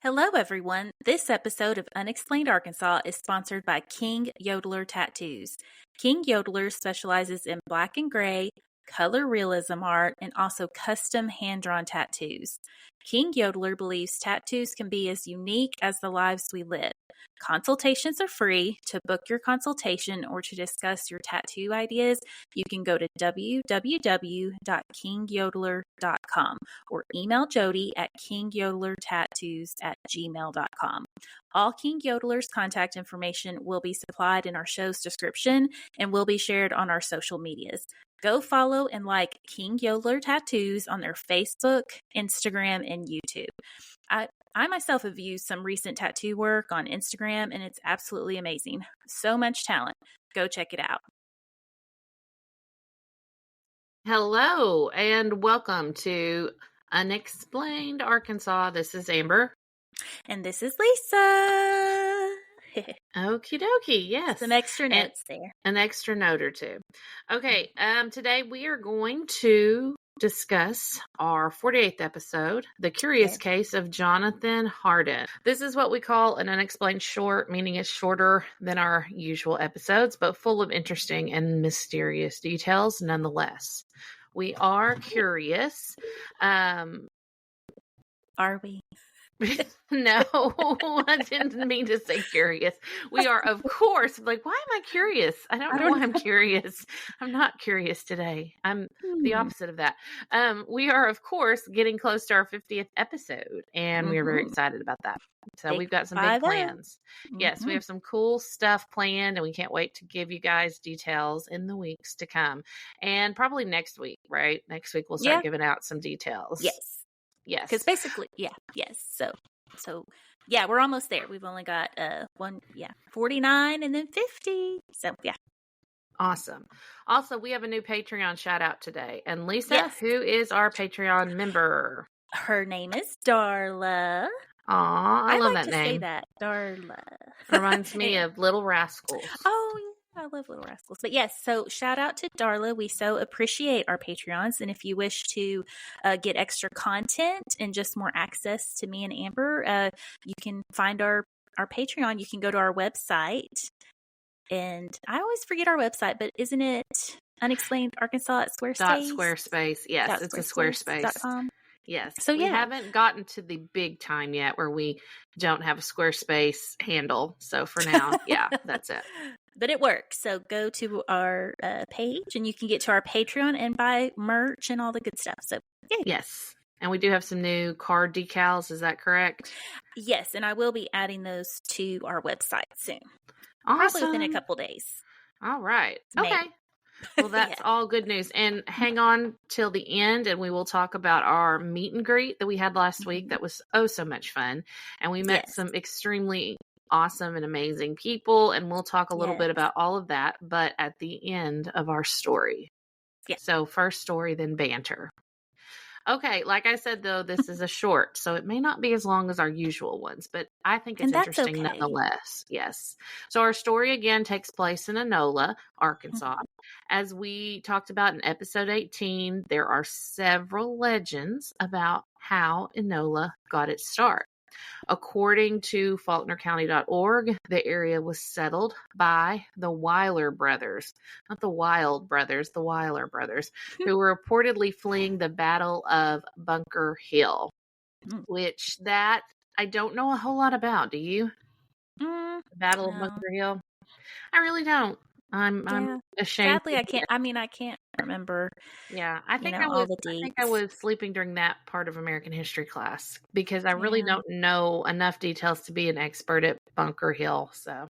Hello, everyone. This episode of Unexplained Arkansas is sponsored by King Yodeler Tattoos. King Yodeler specializes in black and gray, color realism art, and also custom hand-drawn tattoos. King Yodeler believes tattoos can be as unique as the lives we live. Consultations are free. To book your consultation or to discuss your tattoo ideas, you can go to www.kingyodeler.com or email Jody at kingyodelertattoos@gmail.com. All King Yodeler's contact information will be supplied in our show's description and will be shared on our social medias. Go follow and like King Yodeler Tattoos on their Facebook, Instagram, and YouTube. I myself have used some recent tattoo work on Instagram, and it's absolutely amazing. So much talent. Go check it out. Hello, and welcome to Unexplained Arkansas. This is Amber. And this is Lisa. Okie dokie, yes. Some extra notes there. An extra note or two. Okay, today we are going to discuss our 48th episode, The Curious Case of Jonathan Hardin. This is what we call an unexplained short, meaning it's shorter than our usual episodes, but full of interesting and mysterious details nonetheless. We are curious. Are we? No, I didn't mean to say curious. We are, of course, like, why am I curious? I don't know why I'm curious. I'm not curious today. I'm the opposite of that. We are, of course, getting close to our 50th episode, and we are very excited about that. So we've got some big plans. Yes, we have some cool stuff planned, and we can't wait to give you guys details in the weeks to come. And probably next week, right? Next week we'll start giving out some details. Yes. Yes. Because basically, yes. So, we're almost there. We've only got 49 and then 50. So, yeah. Awesome. Also, we have a new Patreon shout out today. And Lisa, who is our Patreon member? Her name is Darla. Aw, I love like that to name. Say that, Darla. Reminds me of Little Rascals. Oh, I love Little Rascals. But yes, so shout out to Darla. We so appreciate our Patreons. And if you wish to get extra content and just more access to me and Amber, you can find our Patreon. You can go to our website. And I always forget our website, but isn't it Unexplained Arkansas at Squarespace? .squarespace. Yes, it's a Squarespace. Yes. So we haven't gotten to the big time yet where we don't have a Squarespace handle. So for now, that's it. But it works. So go to our page and you can get to our Patreon and buy merch and all the good stuff. So yes. And we do have some new card decals. Is that correct? Yes. And I will be adding those to our website soon. Awesome. Probably within a couple days. All right. Maybe. Okay. Well, that's all good news. And hang on till the end, and we will talk about our meet and greet that we had last week. That was so much fun. And we met some extremely awesome and amazing people, and we'll talk a little bit about all of that, but at the end of our story. So first story, then banter. Okay, like I said, though, this is a short, so it may not be as long as our usual ones, but I think it's interesting nonetheless. Yes. So our story, again, takes place in Enola, Arkansas. As we talked about in episode 18, there are several legends about how Enola got its start. According to FaulknerCounty.org, the area was settled by the Weiler brothers, not the Wild brothers, the Weiler brothers, who were reportedly fleeing the Battle of Bunker Hill, which that I don't know a whole lot about. Do you? The Battle of Bunker Hill? I really don't. I'm ashamed. Sadly, I can't remember. Yeah, I think I was sleeping during that part of American history class because I really don't know enough details to be an expert at Bunker Hill. So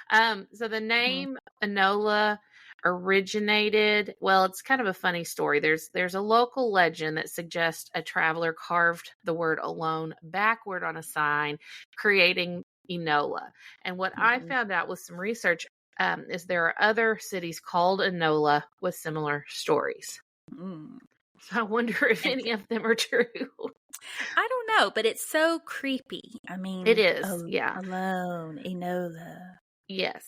the name Enola originated. Well, it's kind of a funny story. There's a local legend that suggests a traveler carved the word alone backward on a sign, creating Enola. And what I found out with some research is there are other cities called Enola with similar stories. So I wonder if any of them are true. I don't know, but it's so creepy. I mean, it is. Alone, Enola. Yes.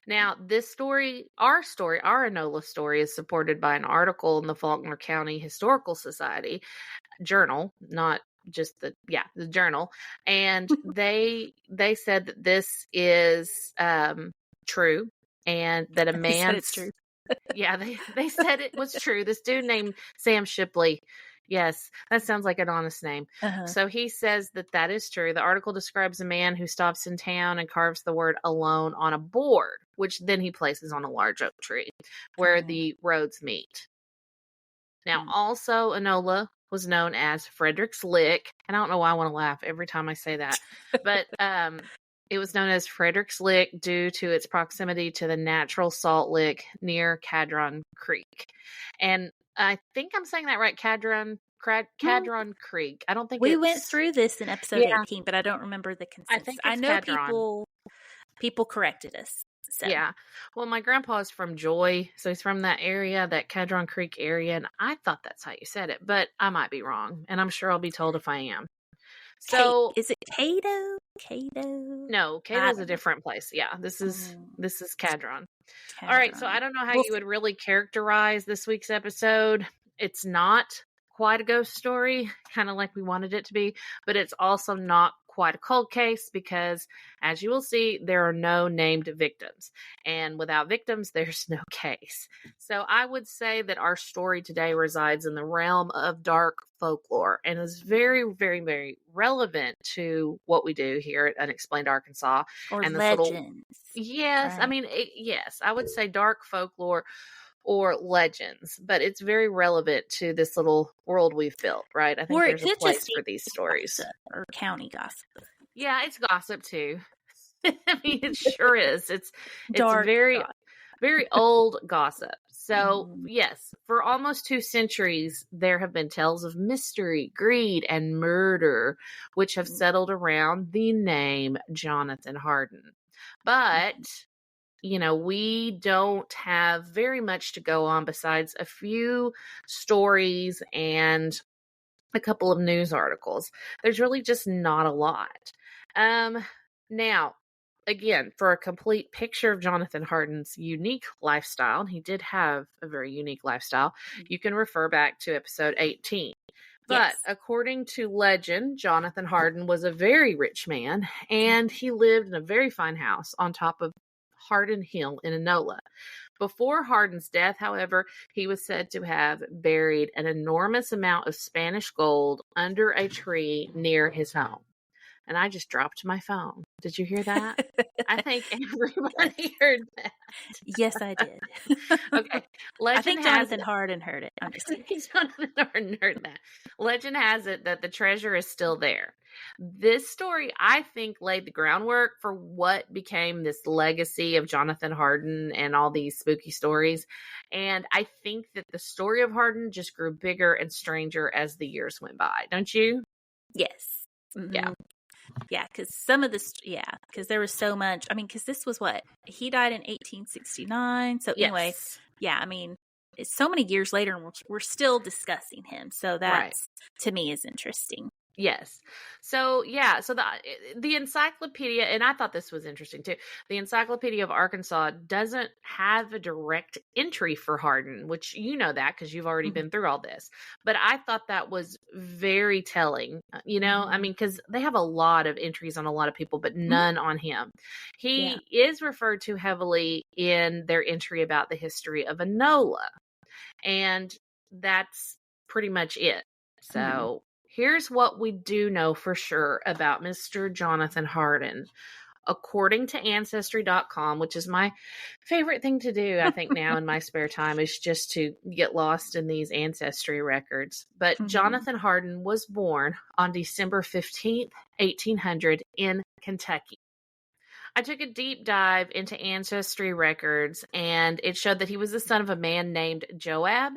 Now, this story, our Enola story, is supported by an article in the Faulkner County Historical Society Journal, not the journal. And they said that this is true, and that a They said man, it's true. yeah, they said it was true. This dude named Sam Shipley. Yes, that sounds like an honest name. Uh-huh. So he says that is true. The article describes a man who stops in town and carves the word alone on a board, which then he places on a large oak tree where the roads meet. Now, also, Enola was known as Frederick's Lick. And I don't know why I want to laugh every time I say that. But it was known as Frederick's Lick due to its proximity to the natural salt lick near Cadron Creek. And I think I'm saying that right, Cadron Creek. I don't think we went through this in episode 18, but I don't remember the consensus. I think it's know Cadron. people corrected us. So. Yeah. Well, my grandpa is from Joy, so he's from that area, that Cadron Creek area, and I thought that's how you said it, but I might be wrong, and I'm sure I'll be told if I am. So, is it Cato? No, Cato's a different place. Yeah, this is Cadron. All right, so I don't know how you would really characterize this week's episode. It's not quite a ghost story, kind of like we wanted it to be, but it's also not quite a cold case because, as you will see, there are no named victims. And without victims, there's no case. So I would say that our story today resides in the realm of dark folklore and is very, very, very relevant to what we do here at Unexplained Arkansas. Or and legends. Yes, right? I mean, yes, I would say dark folklore or legends, but it's very relevant to this little world we've built, right? I think there's a place for these stories. Or county gossip. Yeah, it's gossip too. I mean, it sure is. It's dark very, gossip. Very old gossip. So, yes, for almost 2 centuries, there have been tales of mystery, greed, and murder, which have settled around the name Jonathan Hardin. But we don't have very much to go on besides a few stories and a couple of news articles. There's really just not a lot. Now, again, for a complete picture of Jonathan Hardin's unique lifestyle, and he did have a very unique lifestyle, you can refer back to episode 18. But according to legend, Jonathan Hardin was a very rich man, and he lived in a very fine house on top of Hardin Hill in Enola. Before Hardin's death, however, he was said to have buried an enormous amount of Spanish gold under a tree near his home. And I just dropped my phone. Did you hear that? I think everybody heard that. Yes, I did. Okay. I think Jonathan Hardin heard it. I'm just kidding. Jonathan Hardin heard that. Legend has it that the treasure is still there. This story, I think, laid the groundwork for what became this legacy of Jonathan Hardin and all these spooky stories. And I think that the story of Hardin just grew bigger and stranger as the years went by. Don't you? Yes. Mm-hmm. Yeah. Yeah, because because there was so much. I mean, because this was he died in 1869. So anyway, I mean, it's so many years later, and we're still discussing him. So that's to me is interesting. Yes. So, so the encyclopedia, and I thought this was interesting too, the Encyclopedia of Arkansas doesn't have a direct entry for Hardin, which you know that because you've already been through all this. But I thought that was very telling, I mean, because they have a lot of entries on a lot of people, but none on him. He is referred to heavily in their entry about the history of Enola. And that's pretty much it. So here's what we do know for sure about Mr. Jonathan Hardin. According to Ancestry.com, which is my favorite thing to do, I think now in my spare time, is just to get lost in these ancestry records. But Jonathan Hardin was born on December 15th, 1800 in Kentucky. I took a deep dive into ancestry records, and it showed that he was the son of a man named Joab.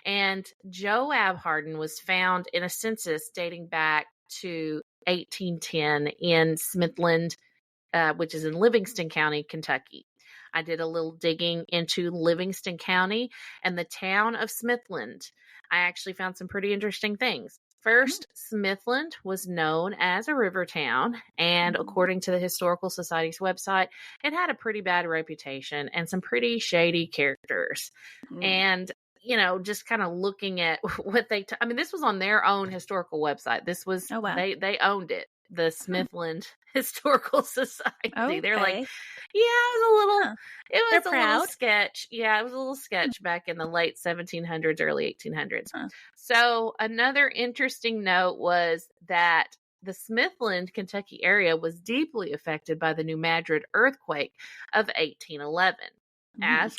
And Joab Hardin was found in a census dating back to 1810 in Smithland, which is in Livingston County, Kentucky. I did a little digging into Livingston County and the town of Smithland. I actually found some pretty interesting things. First, Smithland was known as a river town, and according to the Historical Society's website, it had a pretty bad reputation and some pretty shady characters. And just kind of looking at what I mean, this was on their own historical website. This was, Oh, wow. they owned it. The Smithland Historical Society. They're like, Okay. yeah, Huh. it They're was a little proud. sketch. Yeah, it was a little sketch back in the late 1700s, early 1800s. Huh. So another interesting note was that the Smithland, Kentucky area was deeply affected by the New Madrid earthquake of 1811.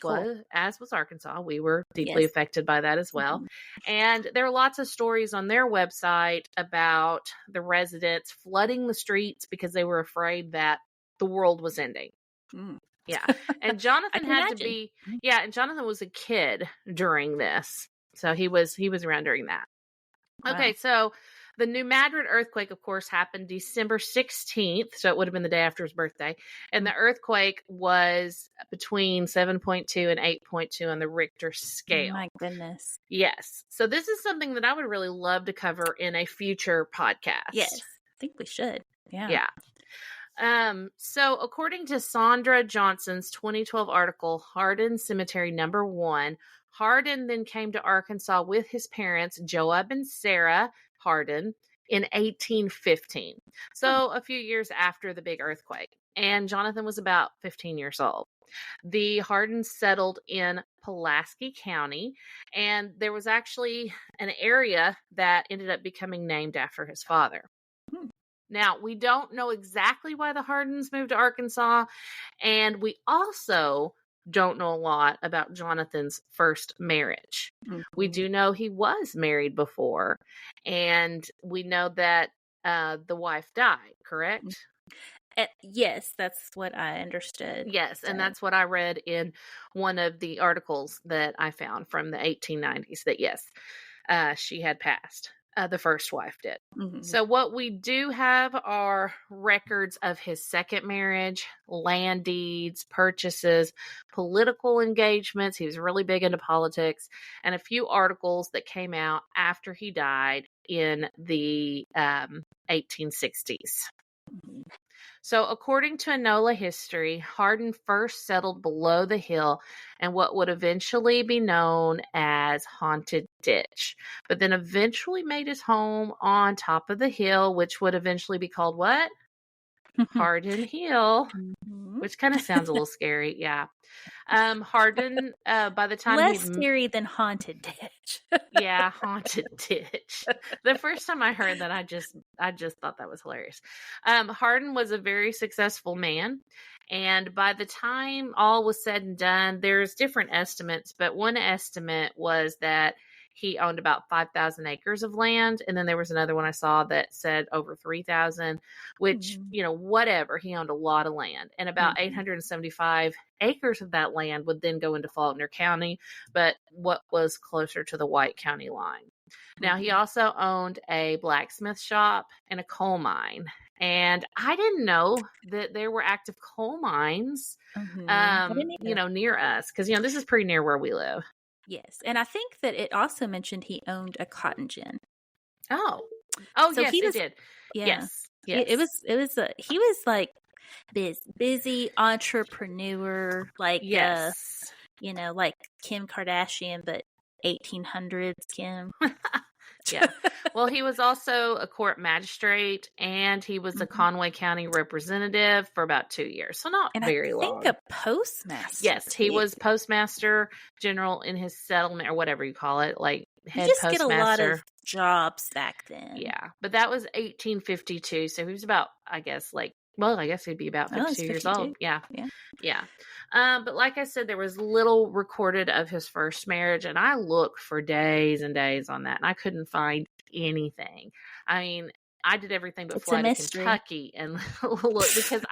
Cool. As was Arkansas. We were deeply affected by that as well. And there are lots of stories on their website about the residents flooding the streets because they were afraid that the world was ending. Yeah. And Jonathan and Jonathan was a kid during this. So he was around during that. Wow. Okay, so the New Madrid earthquake, of course, happened December 16th, so it would have been the day after his birthday. And the earthquake was between 7.2 and 8.2 on the Richter scale. My goodness. Yes. So this is something that I would really love to cover in a future podcast. Yes, I think we should. Yeah. Yeah. So according to Sandra Johnson's 2012 article, Hardin Cemetery Number 1, Hardin then came to Arkansas with his parents, Joab and Sarah Hardin, in 1815. So a few years after the big earthquake. And Jonathan was about 15 years old. The Hardins settled in Pulaski County, and there was actually an area that ended up becoming named after his father. Now, we don't know exactly why the Hardins moved to Arkansas, and we also don't know a lot about Jonathan's first marriage. We do know he was married before, and we know that the wife died, correct? Yes, that's what I understood. Yes, and that's what I read in one of the articles that I found from the 1890s, that yes, she had passed. The first wife did. So what we do have are records of his second marriage, land deeds, purchases, political engagements. He was really big into politics, and a few articles that came out after he died in the 1860s. So according to Enola history, Hardin first settled below the hill and what would eventually be known as Haunted Ditch, but then eventually made his home on top of the hill, which would eventually be called what? Hardin Hill, which kind of sounds a little scary. Yeah. Hardin, by the time less scary than Haunted Ditch. Yeah, Haunted Ditch. The first time I heard that, I just thought that was hilarious. Hardin was a very successful man, and by the time all was said and done, there's different estimates, but one estimate was that he owned about 5,000 acres of land. And then there was another one I saw that said over 3,000, which, whatever. He owned a lot of land, and about 875 acres of that land would then go into Faulkner County, but what was closer to the White County line. Now, he also owned a blacksmith shop and a coal mine. And I didn't know that there were active coal mines, near us. Because, this is pretty near where we live. Yes. And I think that it also mentioned he owned a cotton gin. Oh, so yes, it did. Yeah. Yes. He was like busy entrepreneur, like, yes. Like Kim Kardashian, but 1800s Kim. Yeah. Well, he was also a court magistrate, and he was a Conway County representative for about 2 years. So not very long. I think a postmaster. Yes, he was postmaster general in his settlement, or whatever you call it, like head postmaster. You just get a lot of jobs back then. Yeah. But that was 1852. So he was about, I guess he'd be about 52 years old. Yeah. But like I said, there was little recorded of his first marriage, and I looked for days and days on that, and I couldn't find anything. I mean, I did everything but fly to Kentucky and look, because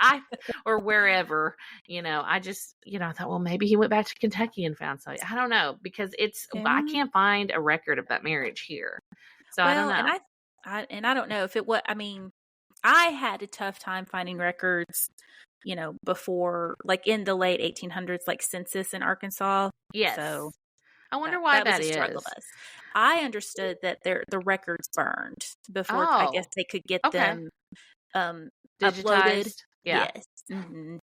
or wherever, I just, I thought, well, maybe he went back to Kentucky and found something. I don't know, because I can't find a record of that marriage here. So I don't know. And I don't know if it was, I had a tough time finding records, before, like in the late 1800s, like census in Arkansas. Yes. So I wonder why that is. I understood that the records burned before. I guess they could get them uploaded. Yeah. Yes.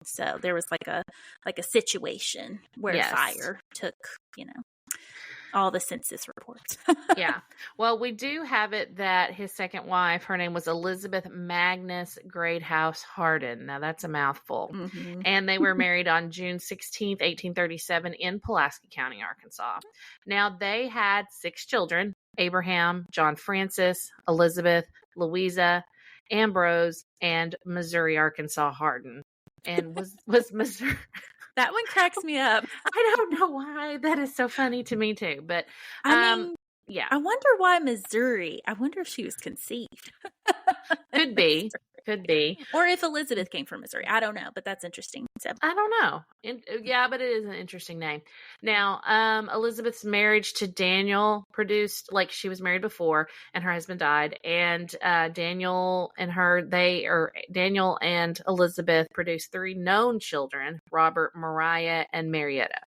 So there was like a situation where fire took, all the census reports. Yeah. Well, we do have it that his second wife, her name was Elizabeth Magnus Greathouse Hardin. Now, that's a mouthful. Mm-hmm. And they were married on June 16th, 1837 in Pulaski County, Arkansas. Now, they had 6 children: Abraham, John Francis, Elizabeth, Louisa, Ambrose, and Missouri, Arkansas Hardin. And was Missouri... That one cracks me up. I don't know why. That is so funny to me too. But I mean, yeah. I wonder why Missouri. I wonder if she was conceived. Could be. Or if Elizabeth came from Missouri. I don't know, but that's interesting. So. I don't know. Yeah, but it is an interesting name. Now, Elizabeth's marriage to Daniel produced, like, she was married before and her husband died. And Daniel and Elizabeth produced 3 known children: Robert, Mariah, and Marietta.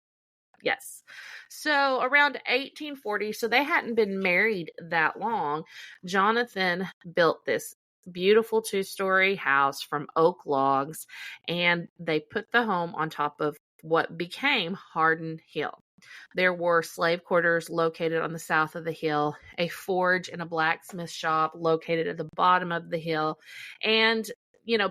Yes. So around 1840, so they hadn't been married that long, Jonathan built this beautiful 2-story house from oak logs, and they put the home on top of what became Hardin Hill. There were slave quarters located on the south of the hill, a forge and a blacksmith shop located at the bottom of the hill, and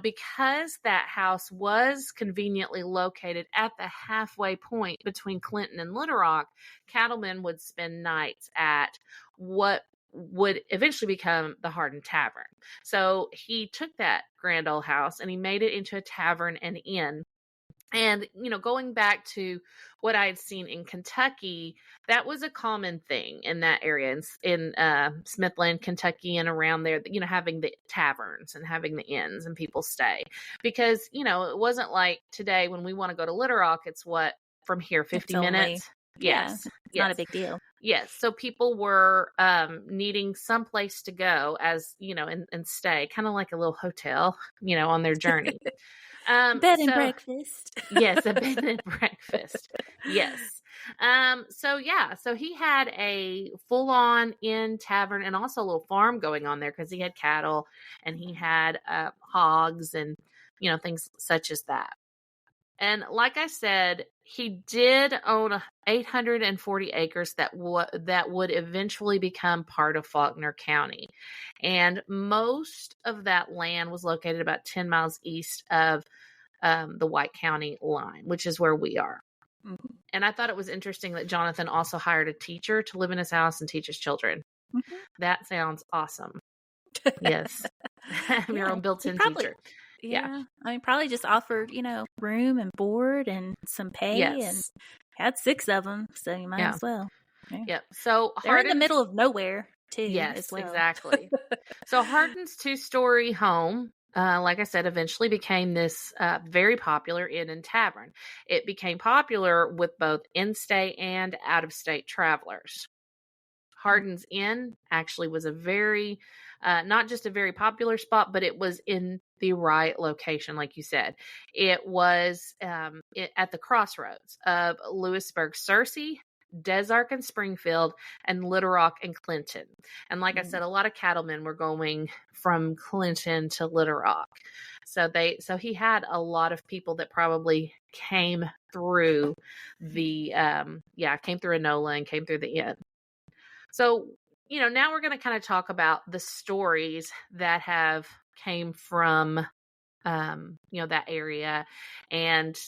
because that house was conveniently located at the halfway point between Clinton and Little Rock, cattlemen would spend nights at what would eventually become the Hardin Tavern. So he took that grand old house and he made it into a tavern and inn. And, going back to what I had seen in Kentucky, that was a common thing in that area, in Smithland, Kentucky, and around there, having the taverns and having the inns and people stay. Because, it wasn't like today when we want to go to Little Rock, it's from here, 50 minutes? Yes. It's not a big deal. Yes. So people were needing some place to go and stay, kind of like a little hotel, on their journey. Bed and breakfast. Yes, a bed and breakfast. Yes. So he had a full-on inn, tavern, and also a little farm going on there because he had cattle and he had hogs and, things such as that. And like I said, he did own 840 acres that would eventually become part of Faulkner County. And most of that land was located about 10 miles east of the White County line, which is where we are. Mm-hmm. And I thought it was interesting that Jonathan also hired a teacher to live in his house and teach his children. Mm-hmm. That sounds awesome. Yes. Your own built-in teacher. Yeah. I mean, probably just offered, room and board and some pay, and had 6 of them, so you might as well. Yeah. Yep. So they're in the middle of nowhere, too. Yes, as well. Exactly. So Hardin's 2-story home, like I said, eventually became this very popular inn and tavern. It became popular with both in-state and out-of-state travelers. Hardin's Inn actually was a very, not just a very popular spot, but it was in the right location, like you said. It was at the crossroads of Lewisburg, Searcy, Des Arc and Springfield, and Little Rock and Clinton. And like I said, a lot of cattlemen were going from Clinton to Little Rock. So he had a lot of people that probably came through came through Enola and came through the inn. So, now we're going to kind of talk about the stories that have came from, that area. And,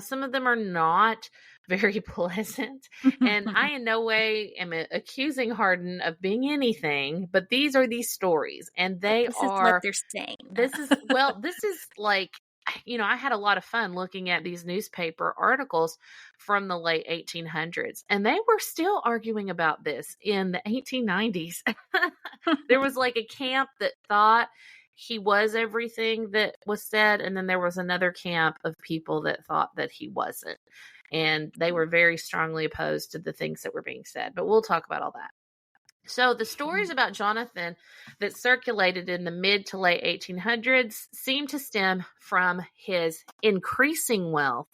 some of them are not very pleasant. And I in no way am accusing Hardin of being anything, but these are these stories. And this is what they're saying. This is like, I had a lot of fun looking at these newspaper articles from the late 1800s, and they were still arguing about this in the 1890s. There was like a camp that thought he was everything that was said, and then there was another camp of people that thought that he wasn't. And they were very strongly opposed to the things that were being said. But we'll talk about all that. So the stories about Jonathan that circulated in the mid to late 1800s seem to stem from his increasing wealth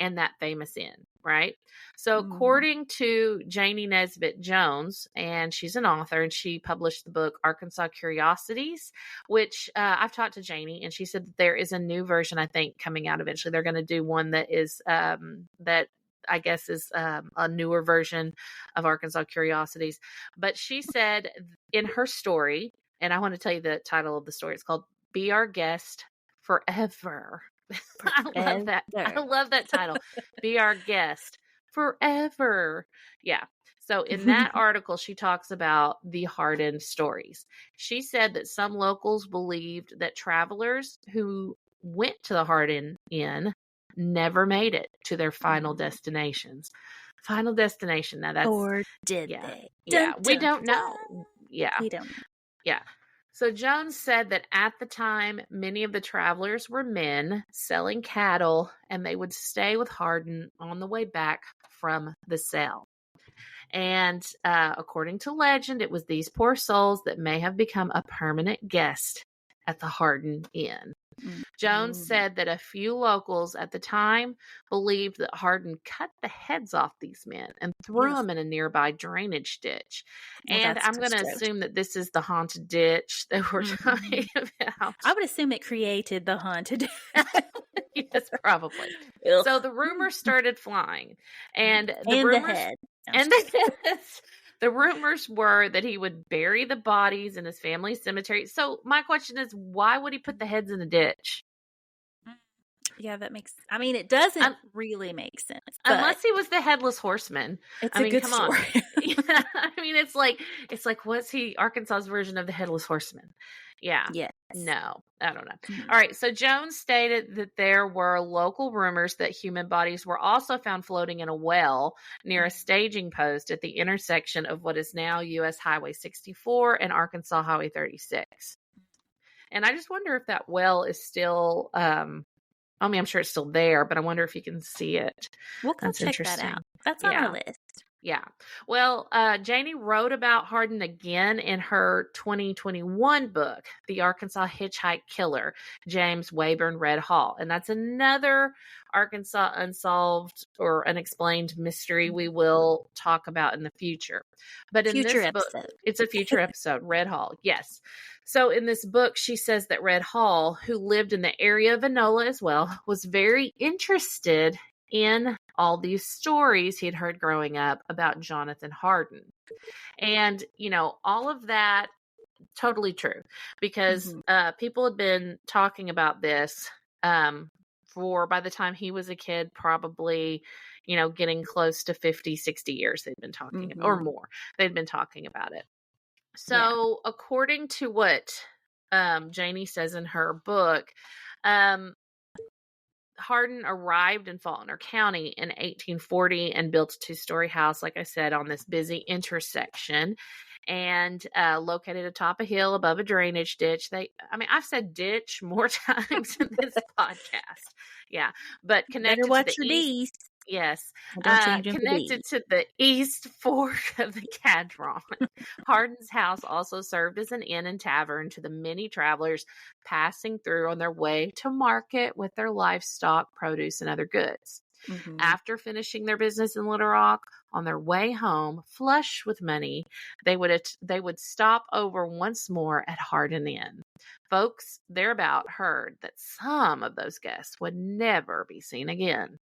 and that famous inn, right? So according to Janie Nesbitt Jones, and she's an author, and she published the book Arkansas Curiosities, which I've talked to Janie, and she said that there is a new version, I think, coming out eventually. They're going to do one that is that I guess is a newer version of Arkansas Curiosities. But she said in her story, and I want to tell you the title of the story. It's called "Be Our Guest Forever." I love that. I love that title. Be Our Guest Forever. Yeah. So in that article, she talks about the Hardin stories. She said that some locals believed that travelers who went to the Hardin Inn never made it to their final destinations. Final destination. Now that's, or did they? Yeah, Dun, we dun, don't dun. know. Yeah. We don't know. Yeah. So Jones said that at the time, many of the travelers were men selling cattle, and they would stay with Hardin on the way back from the sale. And according to legend, it was these poor souls that may have become a permanent guest at the Hardin Inn. Jones said that a few locals at the time believed that Hardin cut the heads off these men and threw them in a nearby drainage ditch. Well, and I'm going to assume that this is the haunted ditch that we're talking about. I would assume it created the haunted ditch. Yes, probably. Ugh. So the rumors started flying, and the rumors and the rumors were that he would bury the bodies in his family cemetery. So my question is, why would he put the heads in a ditch? Yeah, that makes. I mean, it doesn't really make sense. Unless he was the headless horseman. It's a good story. Yeah, I mean, it's like, was he Arkansas's version of the headless horseman? Yeah. Yes. No, I don't know. All right. So Jones stated that there were local rumors that human bodies were also found floating in a well near a staging post at the intersection of what is now U.S. Highway 64 and Arkansas Highway 36. And I just wonder if that well is still, I mean, I'm sure it's still there, but I wonder if you can see it. We'll go check that out. That's on our list. Yeah. Well, Janie wrote about Hardin again in her 2021 book, The Arkansas Hitchhike Killer, James Waybern Red Hall. And that's another Arkansas unsolved or unexplained mystery we will talk about in the future. But in this book, it's a future episode, Red Hall. Yes. So in this book, she says that Red Hall, who lived in the area of Enola as well, was very interested in all these stories he had heard growing up about Jonathan Hardin. And, you know, all of that, totally true, because people had been talking about this by the time he was a kid, probably, you know, getting close to 50, 60 years they'd been talking or more. They'd been talking about it. So according to what Janie says in her book, Hardin arrived in Faulkner County in 1840 and built a 2-story house, like I said, on this busy intersection and located atop a hill above a drainage ditch. I've said ditch more times in this podcast. Yeah. But connected to the east. Yes. Connected to the east fork of the Cadron. Hardin's house also served as an inn and tavern to the many travelers passing through on their way to market with their livestock, produce, and other goods. After finishing their business in Little Rock, on their way home, flush with money, they would stop over once more at Hardin Inn. Folks thereabout heard that some of those guests would never be seen again.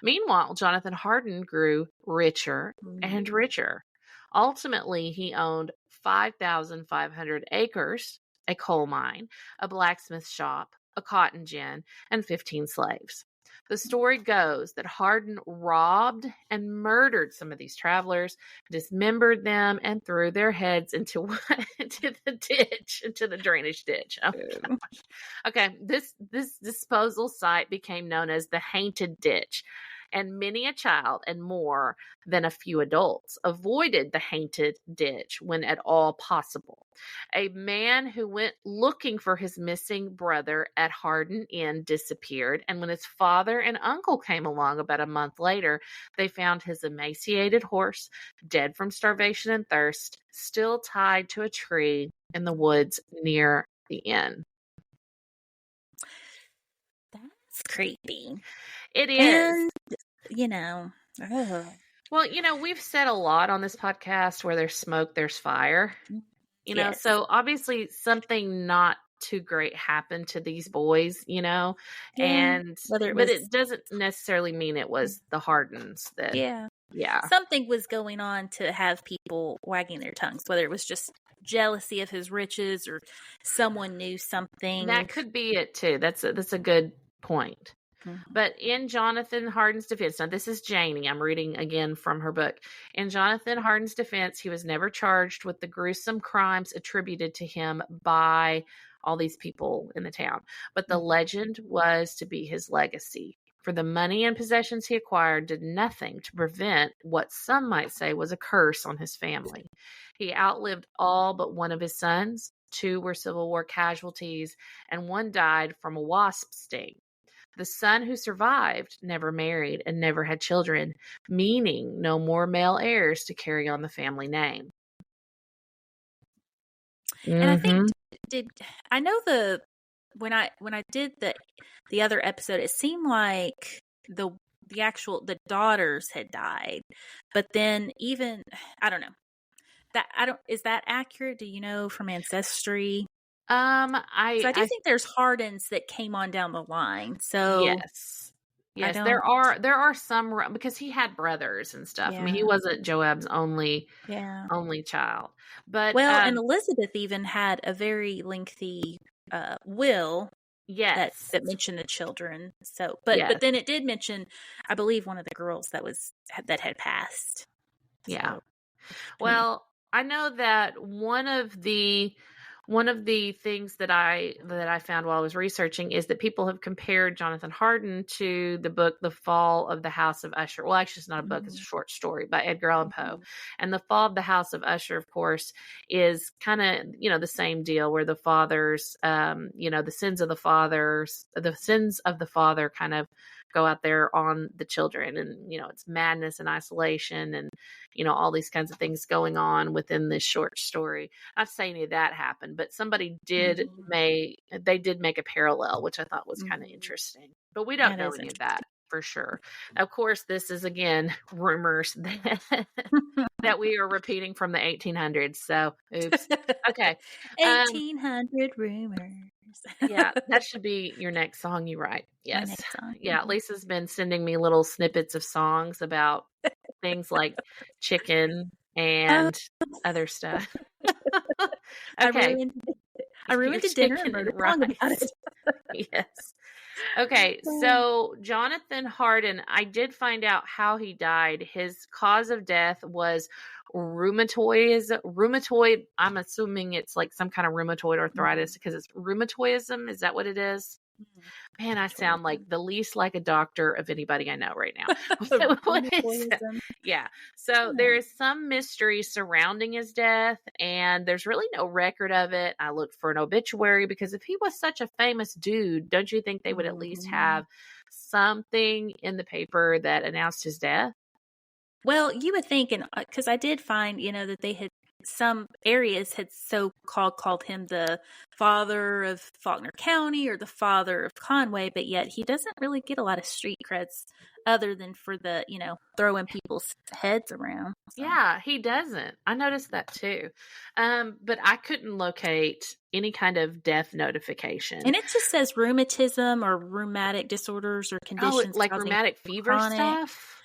Meanwhile, Jonathan Hardin grew richer and richer. Ultimately, he owned 5,500 acres, a coal mine, a blacksmith shop, a cotton gin, and 15 slaves. The story goes that Hardin robbed and murdered some of these travelers, dismembered them, and threw their heads into the drainage ditch. Oh, gosh. Okay, this disposal site became known as the Haunted Ditch, and many a child and more than a few adults avoided the Haunted Ditch when at all possible. A man who went looking for his missing brother at Hardin Inn disappeared, and when his father and uncle came along about a month later, they found his emaciated horse, dead from starvation and thirst, still tied to a tree in the woods near the inn. That's creepy. It is. And, you know. Well, you know, we've said a lot on this podcast where there's smoke, there's fire. You know, so obviously something not too great happened to these boys, Yeah. but Whether it was, it doesn't necessarily mean it was the Hardins that, yeah, yeah. something was going on to have people wagging their tongues, whether it was just jealousy of his riches or someone knew something. That could be it too. That's a good point. But in Jonathan Hardin's defense, now this is Janie, I'm reading again from her book. In Jonathan Hardin's defense, he was never charged with the gruesome crimes attributed to him by all these people in the town. But the legend was to be his legacy. For the money and possessions he acquired did nothing to prevent what some might say was a curse on his family. He outlived all but one of his sons. 2 were Civil War casualties, and 1 died from a wasp sting. The son who survived never married and never had children, meaning no more male heirs to carry on the family name. And I think I know when I did the other episode, it seemed like the daughters had died, but then even I don't know is that accurate? Do you know from ancestry? I do think there's Hardins that came on down the line. So yes, there are some, because he had brothers and stuff. Yeah. I mean, he wasn't Joab's only child. But and Elizabeth even had a very lengthy will. Yes, that mentioned the children. So, but then it did mention, I believe, one of the girls that had passed. Yeah. So, well, I know that one of the things that I found while I was researching is that people have compared Jonathan Hardin to the book The Fall of the House of Usher. Well, actually, it's not a book; it's a short story by Edgar Allan Poe. And The Fall of the House of Usher, of course, is kind of the same deal, where the fathers, the sins of the father kind of go out there on the children, and it's madness and isolation and all these kinds of things going on within this short story. Not to say any of that happened, but somebody did make a parallel, which I thought was kind of interesting, but we don't know any of that for sure. Of course, this is again rumors that we are repeating from the 1800s, so oops. Okay. 1800 rumors. Yeah, that should be your next song you write. Yes. Yeah, Lisa's been sending me little snippets of songs about things like chicken and other stuff. Okay. I ruined the dinner and wrote a song about it. Yes. Okay, so Jonathan Hardin, I did find out how he died. His cause of death was rheumatoid. I'm assuming it's like some kind of rheumatoid arthritis, because it's rheumatoidism. Is that what it is? Man, I sound like the least like a doctor of anybody I know right now. Yeah. So there is some mystery surrounding his death, and there's really no record of it. I looked for an obituary, because if he was such a famous dude, don't you think they would at least have something in the paper that announced his death? Well, you would think, and because I did find, that they had, some areas had called him the father of Faulkner County or the father of Conway, but yet he doesn't really get a lot of street creds other than for the, throwing people's heads around. So. Yeah, he doesn't. I noticed that too. But I couldn't locate any kind of death notification. And it just says rheumatism or rheumatic disorders or conditions. Like rheumatic fever stuff?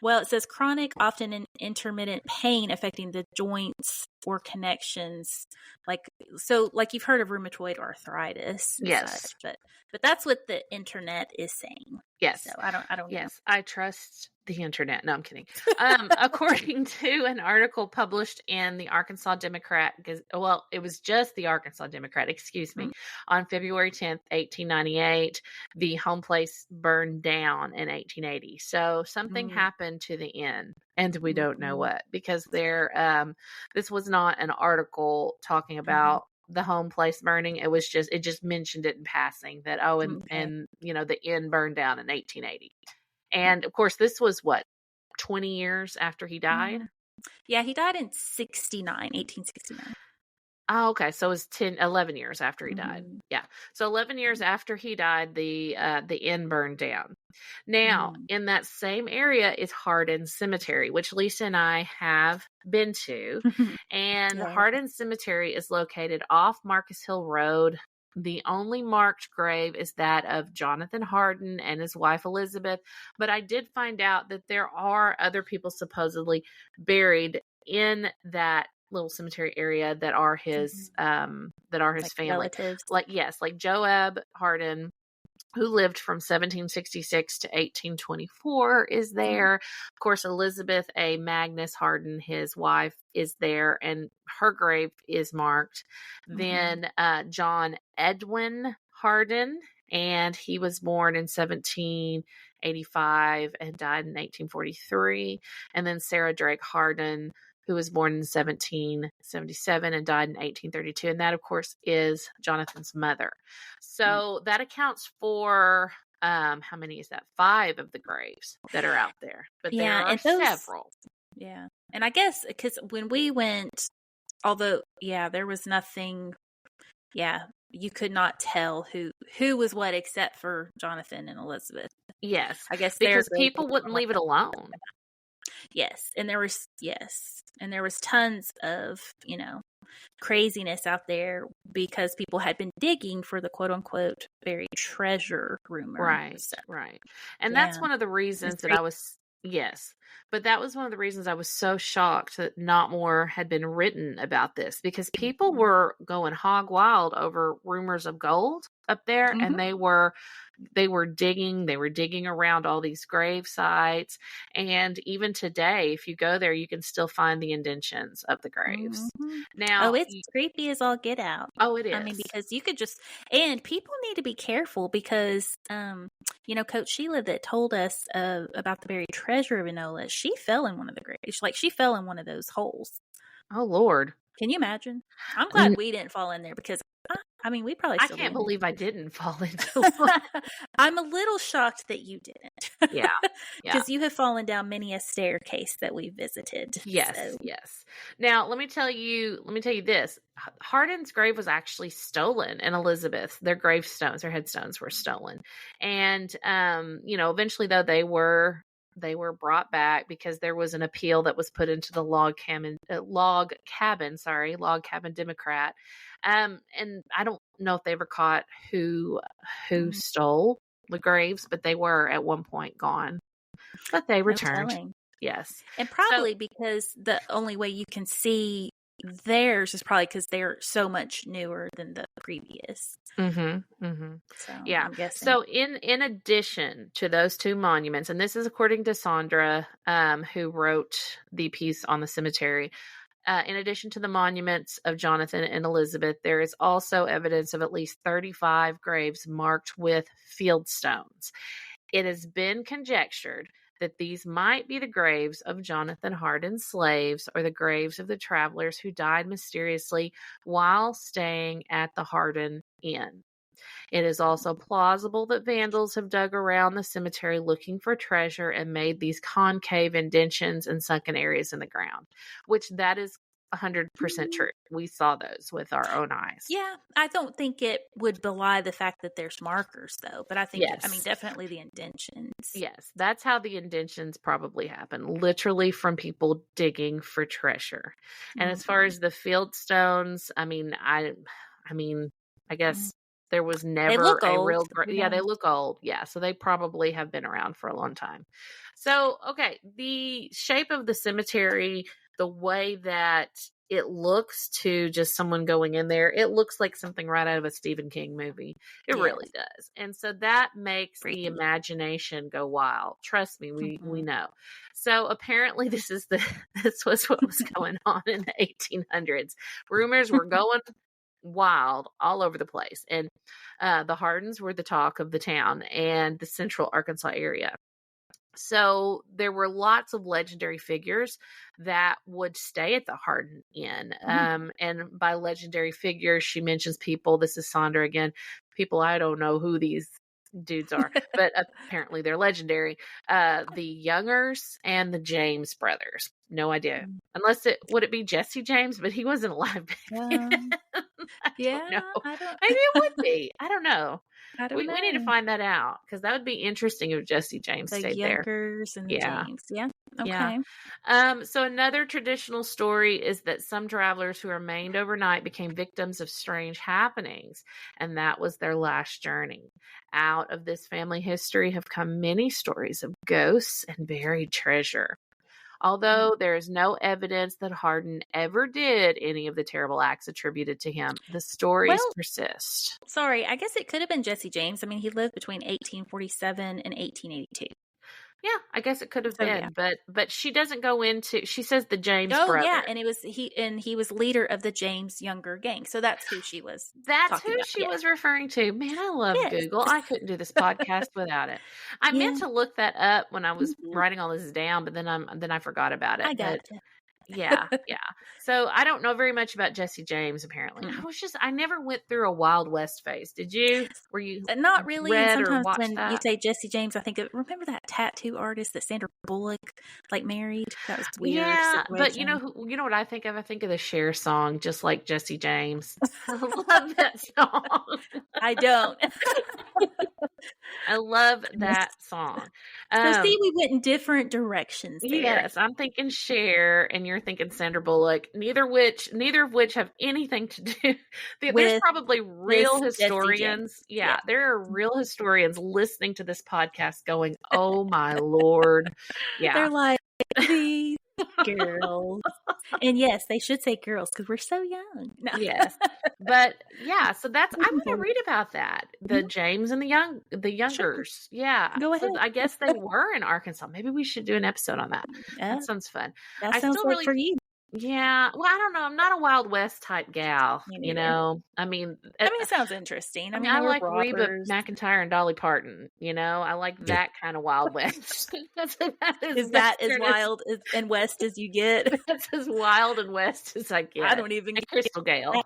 Well, it says chronic, often in intermittent pain affecting the joints or connections. Like you've heard of rheumatoid arthritis. Yes. Such, but that's what the internet is saying. Yes. So I don't Yes. Know. I trust the internet. No, I'm kidding. According to an article published in the Arkansas Democrat, it was just the Arkansas Democrat, on February 10th, 1898, the home place burned down in 1880. So something happened to the inn, and we don't know what, because this was not an article talking about the home place burning. It just mentioned it in passing that, and the inn burned down in 1880. And of course, this was 20 years after he died? Yeah, he died in 1869. Oh, okay. So it was 11 years after he died. Yeah. So 11 years after he died, the inn burned down. Now, in that same area is Hardin Cemetery, which Lisa and I have been to. And Hardin Cemetery is located off Marcus Hill Road. The only marked grave is that of Jonathan Hardin and his wife Elizabeth. But I did find out that there are other people supposedly buried in that little cemetery area that are his Like family. relatives. Like Joab Hardin, who lived from 1766 to 1824, is there. Of course, Elizabeth A. Magnus Hardin, his wife, is there, and her grave is marked. Then John Edwin Hardin, and he was born in 1785 and died in 1843. And then Sarah Drake Hardin, who was born in 1777 and died in 1832. And that, of course, is Jonathan's mother. So that accounts for, how many is that? 5 of the graves that are out there. But there are several. Yeah. And I guess because when we went, although, there was nothing, you could not tell who was what except for Jonathan and Elizabeth. Yes. I guess because people wouldn't leave it alone. Yes. And there was tons of, craziness out there because people had been digging for the quote unquote buried treasure rumor. Right. So, right. And that's one of the reasons that I was, but that was one of the reasons I was so shocked that not more had been written about this, because people were going hog wild over rumors of gold up there, and they were digging around all these grave sites. And even today, if you go there, you can still find the indentions of the graves. Now, it's creepy as all get out. Oh, it is. I mean, because you could and people need to be careful because, Coach Sheila that told us about the buried treasure of Enola, she fell in one of the graves. Like, she fell in one of those holes. Oh, Lord. Can you imagine? I'm glad we didn't fall in there because we probably still I can't believe I didn't fall into one. I'm a little shocked that you didn't. Yeah. Because you have fallen down many a staircase that we visited. Yes, so. yes. Now, let me tell you this. Hardin's grave was actually stolen, and Elizabeth, their gravestones, their headstones were stolen. And, eventually, though, they were brought back because there was an appeal that was put into the log cabin Democrat. And I don't know if they ever caught who stole the graves, but they were at one point gone. But they returned. No telling. Yes. And probably because the only way you can see theirs is probably because they're so much newer than the previous. So, I'm guessing. So in addition to those 2 monuments, and this is according to Sandra, who wrote the piece on the cemetery, in addition to the monuments of Jonathan and Elizabeth, there is also evidence of at least 35 graves marked with field stones. It has been conjectured that these might be the graves of Jonathan Hardin's slaves or the graves of the travelers who died mysteriously while staying at the Hardin Inn. It is also plausible that vandals have dug around the cemetery looking for treasure and made these concave indentions and sunken areas in the ground, which that is 100% true. We saw those with our own eyes. Yeah, I don't think it would belie the fact that there's markers, though. But I think, definitely the indentions. Yes, that's how the indentions probably happen, literally from people digging for treasure. And as far as the field stones, I guess there was never a real. They look old. Yeah, so they probably have been around for a long time. So, okay, the shape of the cemetery, the way that it looks to just someone going in there, it looks like something right out of a Stephen King movie. It really does. And so that makes the imagination go wild. Trust me, we know. So apparently this was what was going on in the 1800s. Rumors were going wild all over the place. And the Hardins were the talk of the town and the central Arkansas area. So there were lots of legendary figures that would stay at the Hardin Inn. And by legendary figures, she mentions people, this is Sandra again, people I don't know who these dudes are, but apparently they're legendary. The Youngers and the James brothers. No idea. Unless would it be Jesse James? But he wasn't alive back then. Maybe it would be. I don't know. We need to find that out because that would be interesting if Jesse James stayed there. The Youngers and the James. Yeah. Yeah. Okay. So another traditional story is that some travelers who remained overnight became victims of strange happenings, and that was their last journey. Out of this family history have come many stories of ghosts and buried treasure. Although there is no evidence that Hardin ever did any of the terrible acts attributed to him, the stories persist. Sorry, I guess it could have been Jesse James. I mean, he lived between 1847 and 1882. Yeah, I guess it could have been, yeah. but she doesn't go into. She says the James Oh brother. yeah, and he was leader of the James Younger gang. So that's who she was. That's who she was referring to. Man, I love Google. I couldn't do this podcast without it. I meant to look that up when I was writing all this down, but then I forgot about it. I got it. Yeah. So I don't know very much about Jesse James. Apparently, I never went through a Wild West phase. Did you? Were you? Not really. And sometimes when that? you say Jesse James, I think of remember that tattoo artist that Sandra Bullock married. That was weird. Yeah, but you know what I think of? I think of the Cher song, Just Like Jesse James. I love that song. I don't. I love that song. So see, we went in different directions there. Yes, I'm thinking Cher, and you're thinking Sandra Bullock. Neither of which have anything to do. There's probably real historians. Yeah, there are real historians listening to this podcast, going, "Oh my Lord!" Yeah, they're like these girls. And yes, they should say girls because we're so young. No. Yes, but yeah, so I'm going to read about that. The James and the Youngers. Sure. Yeah, go ahead. So I guess they were in Arkansas. Maybe we should do an episode on that. That sounds fun. That sounds like for you. Yeah, well, I don't know. I'm not a Wild West type gal, you know. I mean, it sounds interesting. I mean, I like Reba McEntire and Dolly Parton. You know, I like that kind of Wild West. Is that as wild and west as you get? That's as wild and west as I get. I don't even get Crystal Gale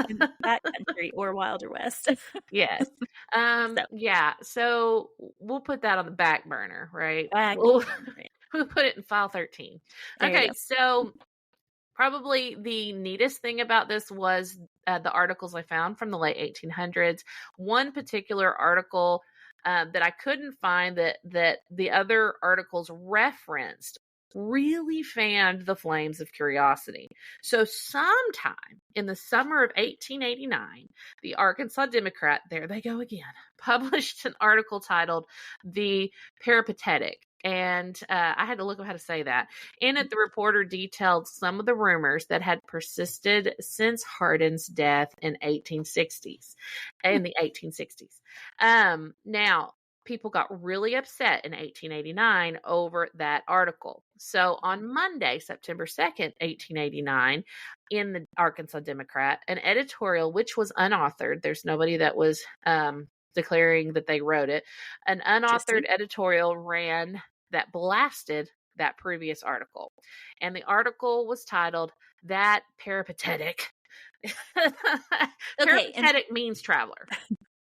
in that country or Wilder West. Yes. Yeah. So we'll put that on the back burner, right? We'll put it in file 13. Okay, so. Probably the neatest thing about this was the articles I found from the late 1800s. One particular article that I couldn't find that the other articles referenced really fanned the flames of curiosity. So sometime in the summer of 1889, the Arkansas Democrat, there they go again, published an article titled "The Peripatetic." And I had to look up how to say that. In it, the reporter detailed some of the rumors that had persisted since Hardin's death in the 1860s. Now, people got really upset in 1889 over that article. So on Monday, September 2nd, 1889, in the Arkansas Democrat, an editorial, which was unauthored, there's nobody that was declaring that they wrote it. An unauthored editorial ran that blasted that previous article. And the article was titled, "That Peripatetic." Peripatetic means traveler.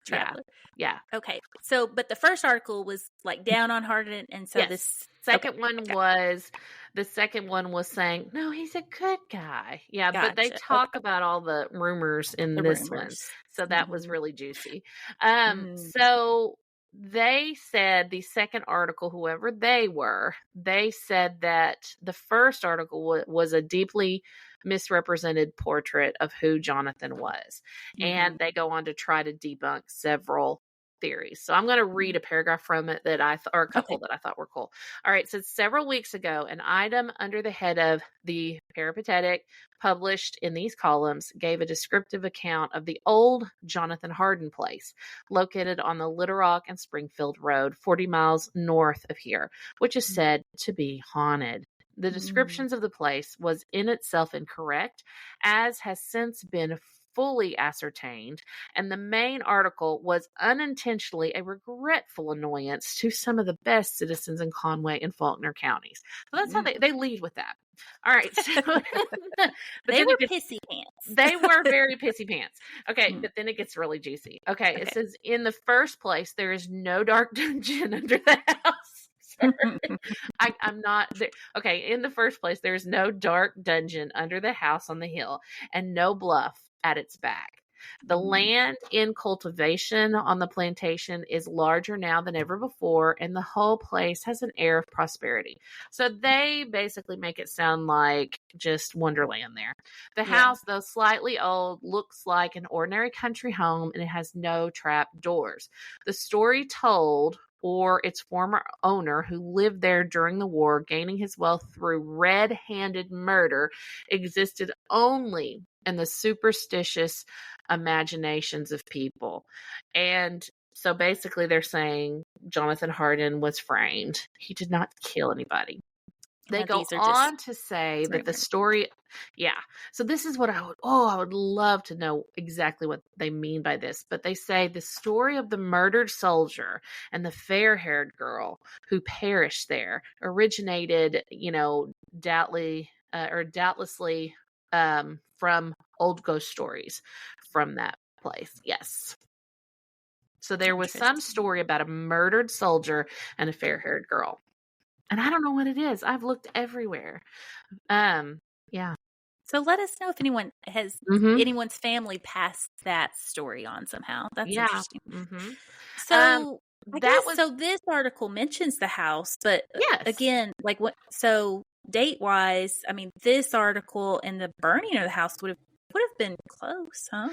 Traveler. Yeah. Okay. So, but the first article was down on Hardin, and so this second one was saying, no, he's a good guy. Yeah, gotcha. But they talk about all the rumors in this one. So that was really juicy. So they said the second article, whoever they were, they said that the first article was a deeply misrepresented portrait of who Jonathan was. And they go on to try to debunk several theories. So I'm going to read a paragraph from it that or a couple that I thought were cool. All right. So several weeks ago, an item under the head of the Peripatetic published in these columns gave a descriptive account of the old Jonathan Hardin place located on the Little Rock and Springfield Road, 40 miles north of here, which is said to be haunted. The descriptions of the place was in itself incorrect, as has since been fully ascertained, and the main article was unintentionally a regretful annoyance to some of the best citizens in Conway and Faulkner counties. So that's how they lead with that. All right. So, they were pissy pants. They were very pissy pants. Okay, but then it gets really juicy. Okay, it says, in the first place, there is no dark dungeon under the house. I'm not there. Okay, in the first place, there's no dark dungeon under the house on the hill and no bluff at its back. The land in cultivation on the plantation is larger now than ever before, and the whole place has an air of prosperity. So they basically make it sound like just Wonderland there. The house, though slightly old, looks like an ordinary country home, and it has no trap doors. The story told, or its former owner who lived there during the war, gaining his wealth through red-handed murder, existed only in the superstitious imaginations of people. And so basically they're saying Jonathan Hardin was framed. He did not kill anybody. They go on to say that the story, so this is what I would love to know exactly what they mean by this. But they say the story of the murdered soldier and the fair-haired girl who perished there originated, doubtlessly from old ghost stories from that place. Yes. So there was some story about a murdered soldier and a fair-haired girl. And I don't know what it is. I've looked everywhere. Yeah. So let us know if anyone has anyone's family passed that story on somehow. That's interesting. Mm-hmm. So so this article mentions the house, but again, like what? So date wise, I mean, this article and the burning of the house would have been close, huh?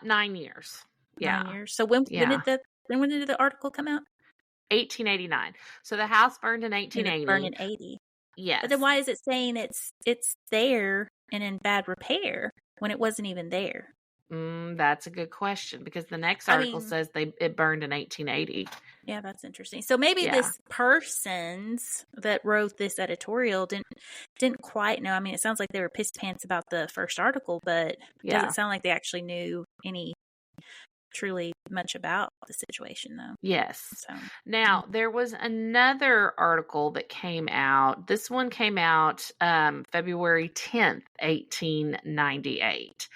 9 years. Yeah. 9 years. So when did the article come out? 1889. So the house burned in 1880. It burned in 80. Yes. But then why is it saying it's there and in bad repair when it wasn't even there? That's a good question, because the next article says it burned in 1880. Yeah, that's interesting. So maybe this persons that wrote this editorial didn't quite know. I mean, it sounds like they were piss pants about the first article, but it doesn't sound like they actually knew any truly much about the situation, though. Yes. So now there was another article that came out. This one came out February 10th, 1898.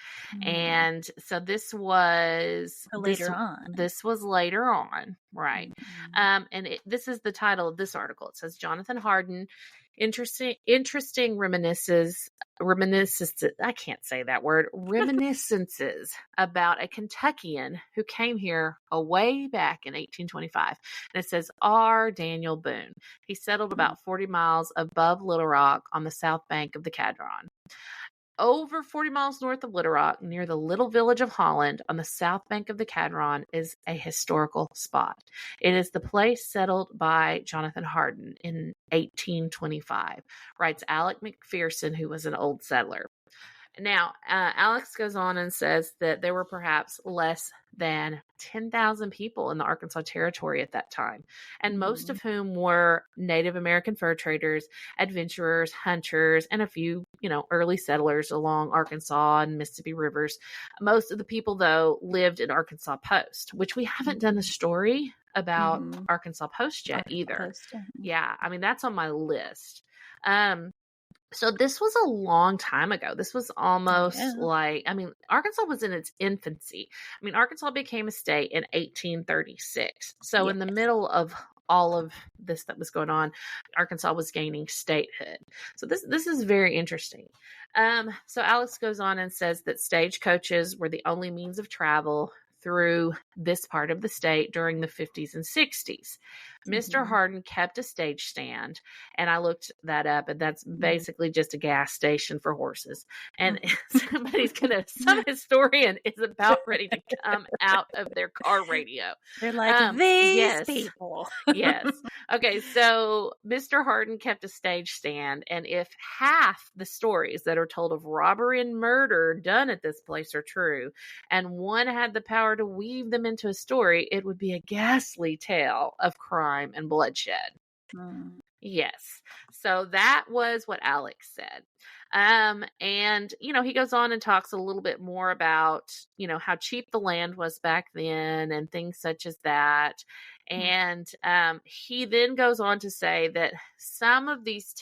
And so this was later on. This was later on, right? And this is the title of this article. It says Jonathan Hardin, interesting reminiscences. I can't say that word. Reminiscences about a Kentuckian who came here way back in 1825. And it says R. Daniel Boone. He settled about 40 miles above Little Rock on the south bank of the Cadron. Over 40 miles north of Little Rock, near the little village of Holland on the south bank of the Cadron, is a historical spot. It is the place settled by Jonathan Hardin in 1825, writes Alec McPherson, who was an old settler. Now, Alex goes on and says that there were perhaps less than 10,000 people in the Arkansas Territory at that time, and most of whom were Native American fur traders, adventurers, hunters, and a few, early settlers along Arkansas and Mississippi rivers. Most of the people, though, lived in Arkansas Post, which we haven't done a story about Arkansas Post yet either. Yeah, I mean, that's on my list. So this was a long time ago. This was almost Arkansas was in its infancy. I mean, Arkansas became a state in 1836. So in the middle of all of this that was going on, Arkansas was gaining statehood. So this is very interesting. So Alex goes on and says that stagecoaches were the only means of travel through this part of the state during the 50s and 60s. Mr. Hardin kept a stage stand, and I looked that up, and that's basically just a gas station for horses. And some historian is about ready to come out of their car radio. They're like, these people. Yes. Okay, so Mr. Hardin kept a stage stand, and if half the stories that are told of robbery and murder done at this place are true, and one had the power to weave them into a story, it would be a ghastly tale of crime and bloodshed. Yes. So that was what Alex said. And, he goes on and talks a little bit more about, how cheap the land was back then and things such as that. And he then goes on to say that some of these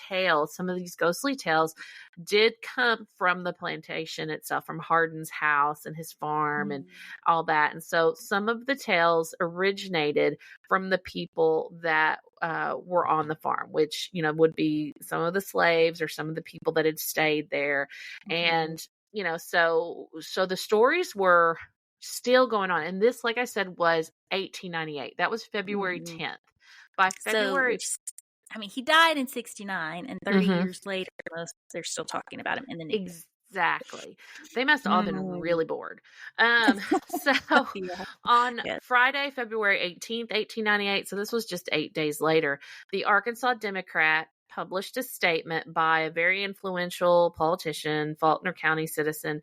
ghostly tales did come from the plantation itself, from Hardin's house and his farm and all that. And so some of the tales originated from the people that were on the farm, which, would be some of the slaves or some of the people that had stayed there. And, so the stories were Still going on. And this, like I said, was 1898. That was February 10th. By February... he died in 69, and 30 years later, they're still talking about him in the news. Exactly. They must have all been really bored. So on Friday, February 18th, 1898, so this was just 8 days later, the Arkansas Democrat published a statement by a very influential politician, Faulkner County citizen,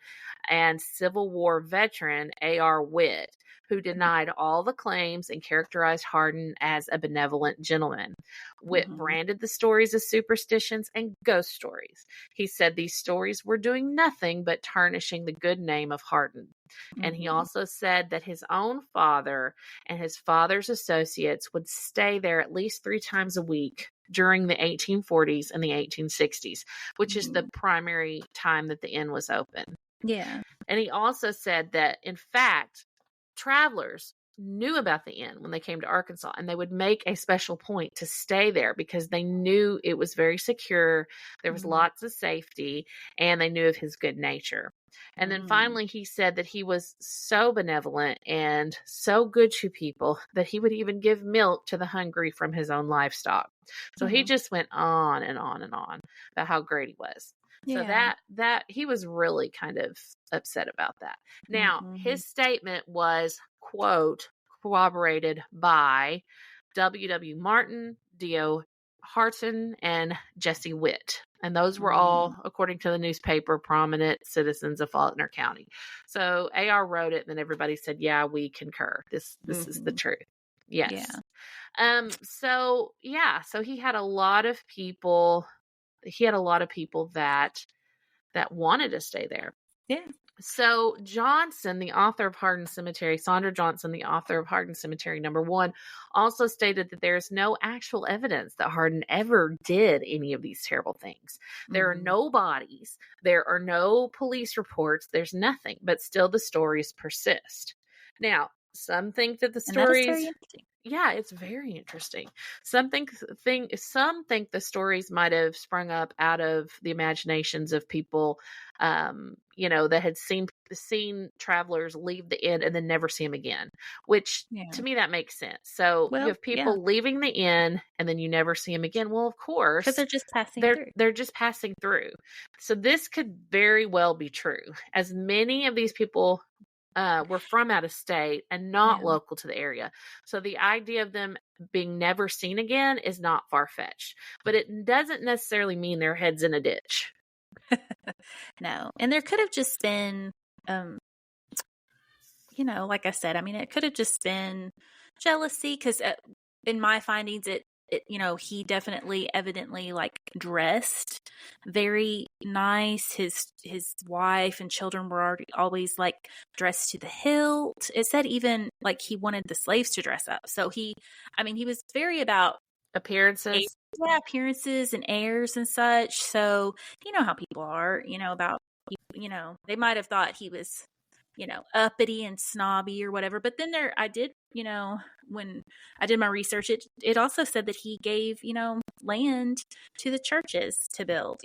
and Civil War veteran, A.R. Witt, who denied all the claims and characterized Hardin as a benevolent gentleman. Witt branded the stories as superstitions and ghost stories. He said these stories were doing nothing but tarnishing the good name of Hardin. And he also said that his own father and his father's associates would stay there at least 3 times a week during the 1840s and the 1860s, which is the primary time that the inn was open. Yeah. And he also said that, in fact, travelers knew about the inn when they came to Arkansas, and they would make a special point to stay there because they knew it was very secure. There was lots of safety, and they knew of his good nature. And then finally, he said that he was so benevolent and so good to people that he would even give milk to the hungry from his own livestock. So he just went on and on and on about how great he was. So that he was really kind of upset about that. Now, his statement was, quote, corroborated by W.W. Martin, D.O. Harton, and Jesse Witt. And those were all, according to the newspaper, prominent citizens of Faulkner County. So AR wrote it, and then everybody said, yeah, we concur. This is the truth. Yes. Yeah. So he had a lot of people. He had a lot of people that wanted to stay there. Yeah. So Johnson, the author of Hardin Cemetery, Sandra Johnson, the author of Hardin Cemetery #1, also stated that there is no actual evidence that Hardin ever did any of these terrible things. There are no bodies. There are no police reports. There's nothing, but still the stories persist. Now, some think that the stories... Yeah, it's very interesting. Some think the stories might have sprung up out of the imaginations of people, that had seen travelers leave the inn and then never see them again. Which to me that makes sense. So you have people leaving the inn and then you never see them again. Well, of course, because they're just passing through. They're just passing through. So this could very well be true, as many of these people were from out of state and not local to the area. So the idea of them being never seen again is not far-fetched. But it doesn't necessarily mean their head's in a ditch. No. And there could have just been, like I said, it could have just been jealousy, because in my findings, he definitely evidently dressed very nice. His wife and children were always dressed to the hilt. It said even he wanted the slaves to dress up. So he was very about appearances. Appearances and airs and such. So you know how people are, about, they might have thought he was, uppity and snobby or whatever. But then I did, when I did my research, it also said that he gave, land to the churches to build,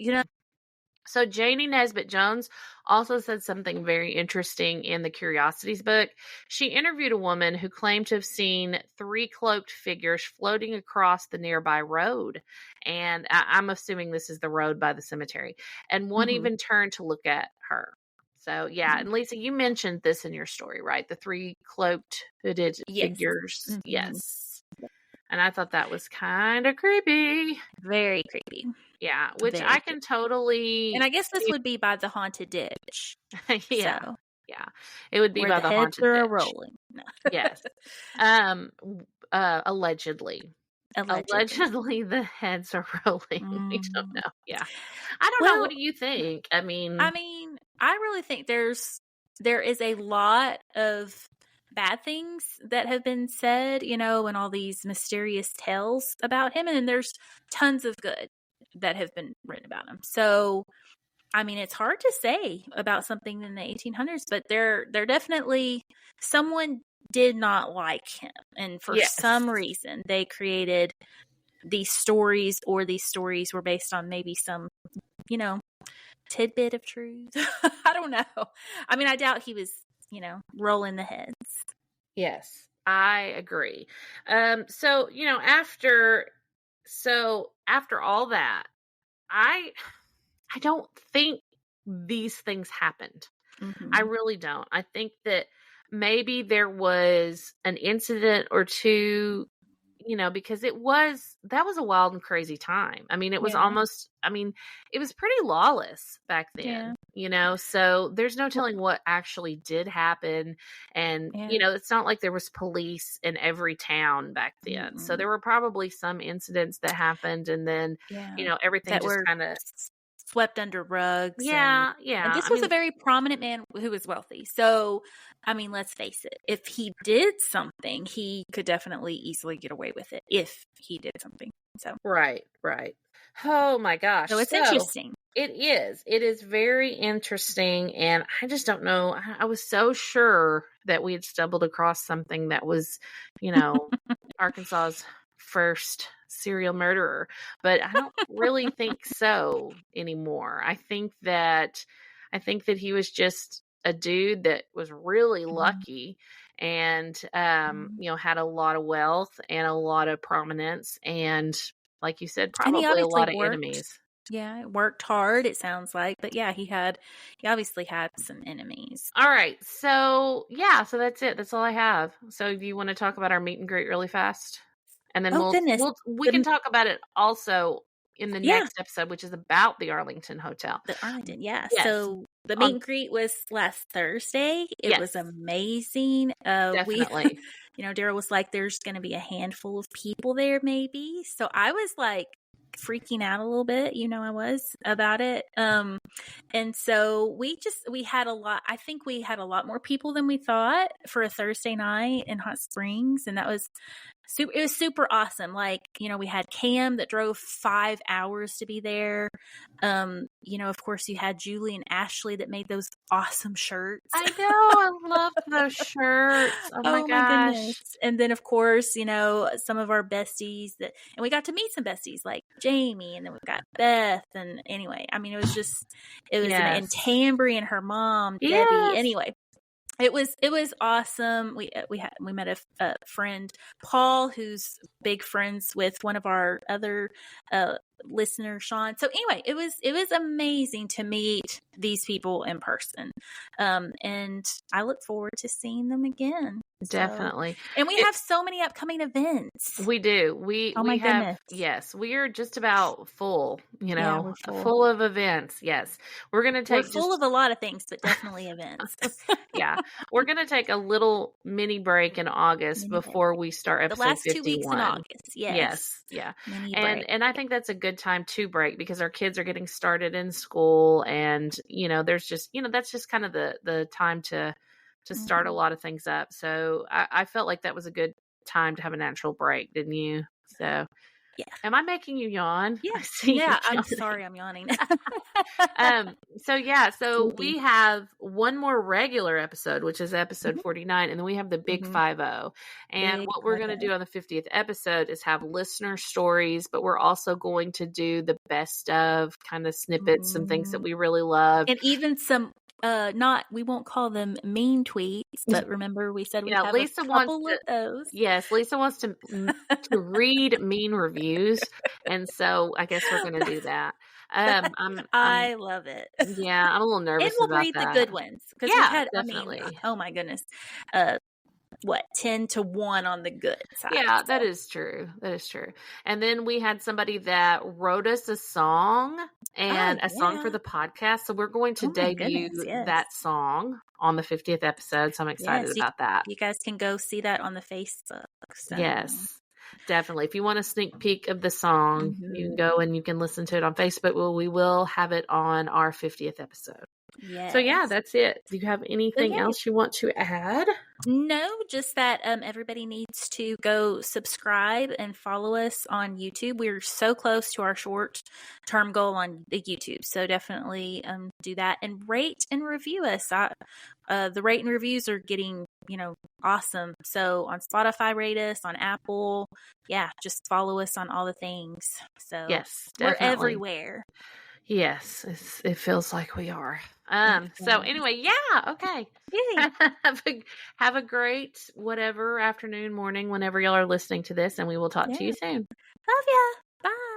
So Janie Nesbitt Jones also said something very interesting in the Curiosities book. She interviewed a woman who claimed to have seen 3 cloaked figures floating across the nearby road. And I'm assuming this is the road by the cemetery. And one even turned to look at her. So, yeah. And Lisa, you mentioned this in your story, right? The 3 cloaked hooded figures. Yes. And I thought that was kind of creepy. Very creepy. Yeah, which I can totally... And I guess this would be by the haunted ditch. Yeah. So, yeah. It would be by the haunted ditch. Where the heads are rolling. No. Yes. Allegedly. Allegedly the heads are rolling. We don't know. Yeah. I don't know. What do you think? I really think there is a lot of bad things that have been said, and all these mysterious tales about him. And then there's tons of good that have been written about him. So, it's hard to say about something in the 1800s, but there definitely, someone did not like him. And for some reason, they created these stories, or these stories were based on maybe some, tidbit of truth. I don't know. I doubt he was rolling the heads. Yes, I agree. So, after all that, I don't think these things happened. Mm-hmm. I really don't. I think that maybe there was an incident or two, because that was a wild and crazy time. I mean, it was it was pretty lawless back then, so there's no telling what actually did happen. And, it's not like there was police in every town back then. Mm-mm. So there were probably some incidents that happened, and then, everything that just were kind of swept under rugs. Yeah. And this was a very prominent man who was wealthy. So, I mean, let's face it. If he did something, he could definitely easily get away with it if he did something. So Right. Oh my gosh. So it's interesting. It is. It is very interesting. And I just don't know. I was so sure that we had stumbled across something that was, Arkansas's first serial murderer, but I don't really think so anymore. I think that he was just a dude that was really lucky and had a lot of wealth and a lot of prominence, and like you said, probably a lot of enemies. Yeah, worked hard, it sounds like. But yeah, he obviously had some enemies. All right. So that's it. That's all I have. So do you want to talk about our meet and greet really fast? And then we can talk about it also in the next episode, which is about the Arlington Hotel. The Arlington, Yes. So the meet and greet was last Thursday. It was amazing. Definitely. Daryl was like, there's going to be a handful of people there maybe. So I was like freaking out a little bit, I was about it. And so we had a lot. I think we had a lot more people than we thought for a Thursday night in Hot Springs. And that was it was super awesome. Like, we had Cam that drove 5 hours to be there. Of course you had Julie and Ashley that made those awesome shirts. I know. I love those shirts. Oh my gosh. Goodness. And then of course, some of our besties and we got to meet some besties like Jamie, and then we've got Beth. And anyway, I mean, it was and Tambry and her mom, Debbie. Anyway, it was awesome. We met a friend, Paul, who's big friends with one of our other listeners, Sean. So anyway, it was amazing to meet these people in person, and I look forward to seeing them again. Definitely. And we have so many upcoming events. We do. We have, goodness. Yes, we are just about full, we're full of events. Yes. We're full of a lot of things, but definitely events. Yeah. We're going to take a little mini break in August before we start episode 51. The last 2 weeks in August. Yes. Yeah. And I think that's a good time to break because our kids are getting started in school, and, there's just, that's just kind of the time to start a lot of things up. So I felt like that was a good time to have a natural break, didn't you? So yeah. Am I making you yawn? Yeah. I'm sorry, I'm yawning. So we have one more regular episode, which is episode 49, and then we have the big 50. And what we're going to do on the 50th episode is have listener stories, but we're also going to do the best of kind of snippets, some things that we really love, and even some we won't call them mean tweets, but remember we said we have Lisa a couple of those. Yes, Lisa wants to read mean reviews, and so I guess we're going to do that. I love it. Yeah, I'm a little nervous. And we'll about read that. the good ones because we've had. Definitely. Oh my goodness. 10-1 on the good side. Yeah, that is true. And then we had somebody that wrote us a song and a song for the podcast. So we're going to debut that song on the 50th episode. So I'm excited about that. You guys can go see that on the Facebook. So. Yes, definitely. If you want a sneak peek of the song, you can go and you can listen to it on Facebook. Well, we will have it on our 50th episode. Yes. So yeah, that's it. Do you have anything else you want to add? No, just that everybody needs to go subscribe and follow us on YouTube. We're so close to our short-term goal on the YouTube, so definitely do that and rate and review us. The rate and reviews are getting awesome. So on Spotify, rate us, on Apple, just follow us on all the things. So yes, definitely. We're everywhere. Yes, it feels like we are. So anyway, yeah, okay. Yay. have a great whatever afternoon, morning, whenever y'all are listening to this, and we will talk to you soon. Love ya. Bye.